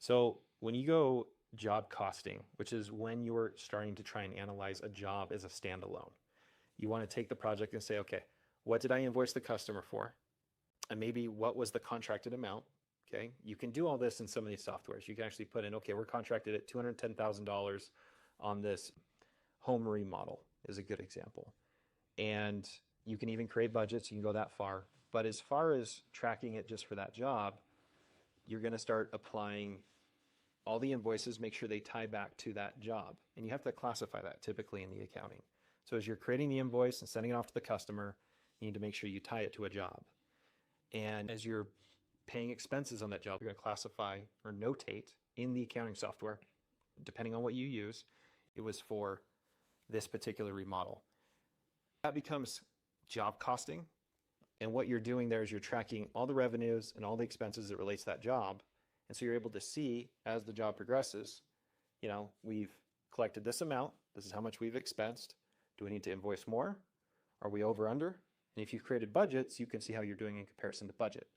So when you go job costing, which is when you're starting to try and analyze a job as a standalone, you want to take the project and say, okay, what did I invoice the customer for? And maybe what was the contracted amount? Okay, you can do all this in some of these softwares. You can actually put in, okay, we're contracted at $210,000 on this home remodel is a good example. And you can even create budgets. You can go that far. But as far as tracking it just for that job, you're going to start applying all the invoices, make sure they tie back to that job. And you have to classify that typically in the accounting. So as you're creating the invoice and sending it off to the customer, you need to make sure you tie it to a job. And as you're paying expenses on that job, you're going to classify or notate in the accounting software, depending on what you use, it was for this particular remodel. That becomes job costing. And what you're doing there is you're tracking all the revenues and all the expenses that relates to that job. And so you're able to see as the job progresses, we've collected this amount. This is how much we've expensed. Do we need to invoice more? Are we over under? And if you've created budgets, you can see how you're doing in comparison to budget.